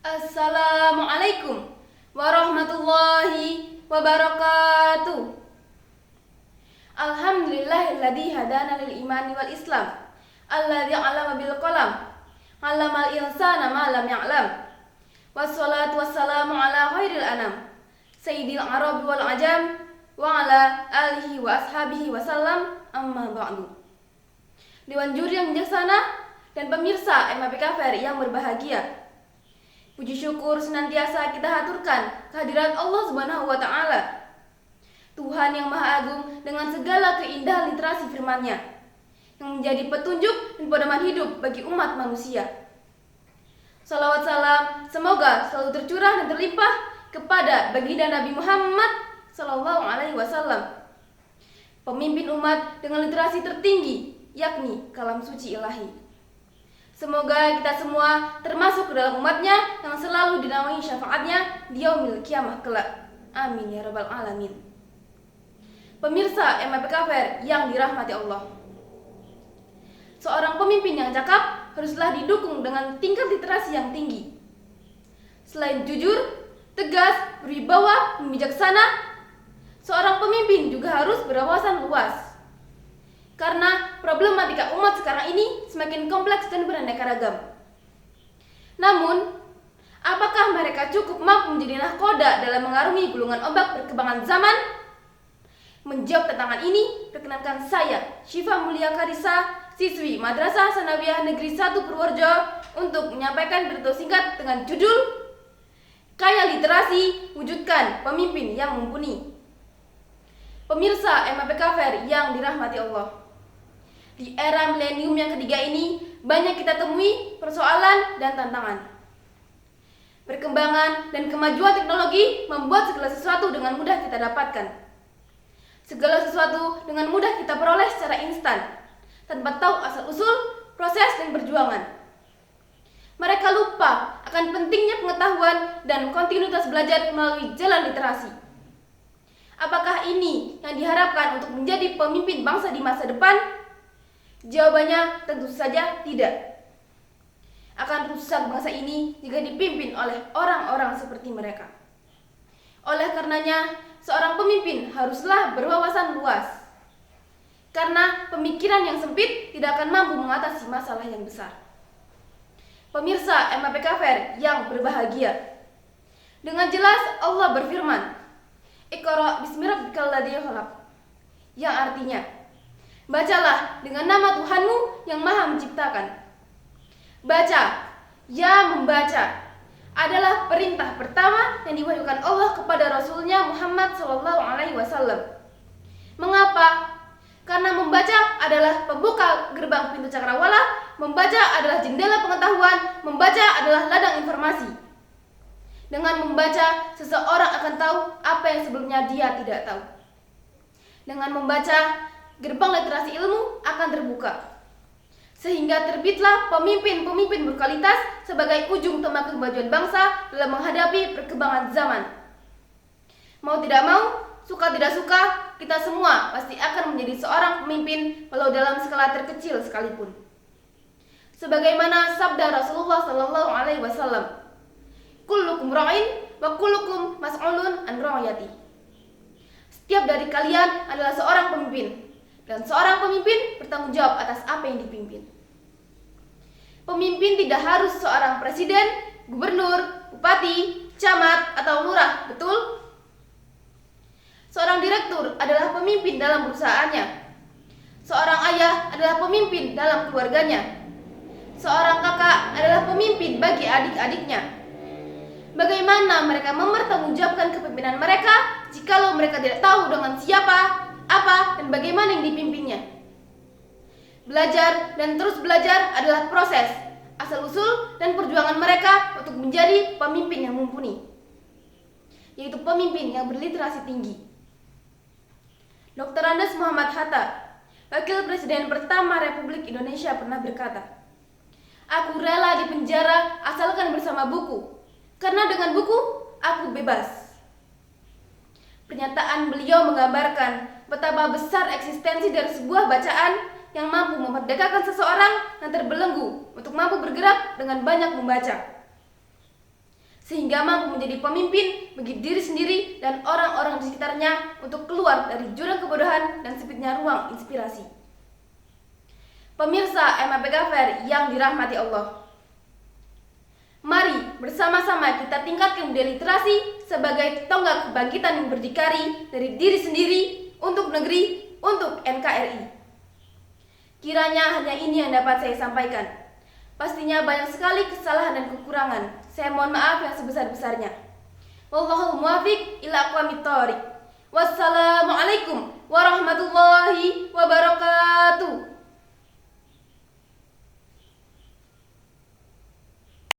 Assalamualaikum warahmatullahi wabarakatuh. Alhamdulillahilladzi hadana lil imani wal islam, alladzi 'allama bil qalam, 'allamal insana ma lam ya'lam. Wassalatu wassalamu ala khairil anam, sayyidil arabi wal ajam, wa ala alihi wa ashabihi wasallam, amma ba'du. Dewan juri yang bijaksana dan pemirsa MAPK Fair yang berbahagia, puji syukur senantiasa kita haturkan kehadirat Allah Subhanahu wa Ta'ala, Tuhan yang Maha Agung dengan segala keindahan literasi firman-Nya yang menjadi petunjuk dan pedoman hidup bagi umat manusia. Salawat salam semoga selalu tercurah dan terlimpah kepada baginda Nabi Muhammad Sallallahu Alaihi Wasallam, pemimpin umat dengan literasi tertinggi, yakni kalam suci ilahi. Semoga kita semua termasuk ke dalam umatnya yang selalu dinaungi syafaatnya di yaumil kiamah kelak. Amin ya rabbal alamin. Pemirsa MAPK Fair yang dirahmati Allah, seorang pemimpin yang cakap haruslah didukung dengan tingkat literasi yang tinggi. Selain jujur, tegas, berwibawa, dan bijaksana, seorang pemimpin juga harus berwawasan luas. Karena problematika umat sekarang ini semakin kompleks dan beraneka ragam. Namun, apakah mereka cukup mampu menjadi nahkoda dalam mengarungi gulungan ombak perkembangan zaman? Menjawab tantangan ini, perkenankan saya, Syifa Mulia Karisa, siswi Madrasah Sanawiyah Negeri 1 Purworejo, untuk menyampaikan pidato singkat dengan judul Kaya Literasi, Wujudkan Pemimpin yang Mumpuni. Pemirsa MAPK Fair yang dirahmati Allah, di era milenium yang ketiga ini, banyak kita temui persoalan dan tantangan. Perkembangan dan kemajuan teknologi membuat segala sesuatu dengan mudah kita dapatkan. Segala sesuatu dengan mudah kita peroleh secara instan, tanpa tahu asal-usul, proses, dan perjuangan. Mereka lupa akan pentingnya pengetahuan dan kontinuitas belajar melalui jalan literasi. Apakah ini yang diharapkan untuk menjadi pemimpin bangsa di masa depan? Jawabannya tentu saja tidak. Akan rusak bangsa ini jika dipimpin oleh orang-orang seperti mereka. Oleh karenanya, seorang pemimpin haruslah berwawasan luas. Karena pemikiran yang sempit tidak akan mampu mengatasi masalah yang besar. Pemirsa MAPK Fair yang berbahagia, dengan jelas Allah berfirman, Iqra bismi rabbikal ladzi khalaq, yang artinya, bacalah dengan nama Tuhanmu yang Maha Menciptakan. Baca, ya membaca, adalah perintah pertama yang diwahyukan Allah kepada Rasulnya Muhammad SAW. Mengapa? Karena membaca adalah pembuka gerbang pintu cakrawala, membaca adalah jendela pengetahuan, membaca adalah ladang informasi. Dengan membaca, seseorang akan tahu apa yang sebelumnya dia tidak tahu. Dengan membaca, gerbang literasi ilmu akan terbuka, sehingga terbitlah pemimpin-pemimpin berkualitas sebagai ujung tombak kemajuan bangsa dalam menghadapi perkembangan zaman. Mau tidak mau, suka tidak suka, kita semua pasti akan menjadi seorang pemimpin walau dalam skala terkecil sekalipun. Sebagaimana sabda Rasulullah Sallallahu Alaihi Wasallam, kullukum ra'in wa kullukum mas'ulun an ra'iyati. Setiap dari kalian adalah seorang pemimpin, dan seorang pemimpin bertanggung jawab atas apa yang dipimpin. Pemimpin tidak harus seorang presiden, gubernur, bupati, camat, atau lurah, betul? Seorang direktur adalah pemimpin dalam perusahaannya. Seorang ayah adalah pemimpin dalam keluarganya. Seorang kakak adalah pemimpin bagi adik-adiknya. Bagaimana mereka mempertanggungjawabkan kepemimpinan mereka jikalau mereka tidak tahu dengan siapa, apa, dan bagaimana yang dipimpinnya? Belajar dan terus belajar adalah proses, asal-usul, dan perjuangan mereka untuk menjadi pemimpin yang mumpuni, yaitu pemimpin yang berliterasi tinggi. Dr. Andes Muhammad Hatta, Wakil Presiden pertama Republik Indonesia, pernah berkata, "Aku rela dipenjara asalkan bersama buku, karena dengan buku aku bebas." Pernyataan beliau menggambarkan betapa besar eksistensi dari sebuah bacaan yang mampu memerdekakan seseorang yang terbelenggu untuk mampu bergerak dengan banyak membaca. sehingga mampu menjadi pemimpin bagi diri sendiri dan orang-orang di sekitarnya untuk keluar dari jurang kebodohan dan sempitnya ruang inspirasi. Pemirsa MAPK Fair yang dirahmati Allah, mari bersama-sama kita tingkatkan budaya literasi sebagai tonggak kebangkitan yang berdikari dari diri sendiri, untuk negeri, untuk NKRI. Kiranya hanya ini yang dapat saya sampaikan. Pastinya banyak sekali kesalahan dan kekurangan. Saya mohon maaf yang sebesar-besarnya. Wallahul muwaffiq ila aqwamit thoriq. Wassalamualaikum warahmatullahi wabarakatuh.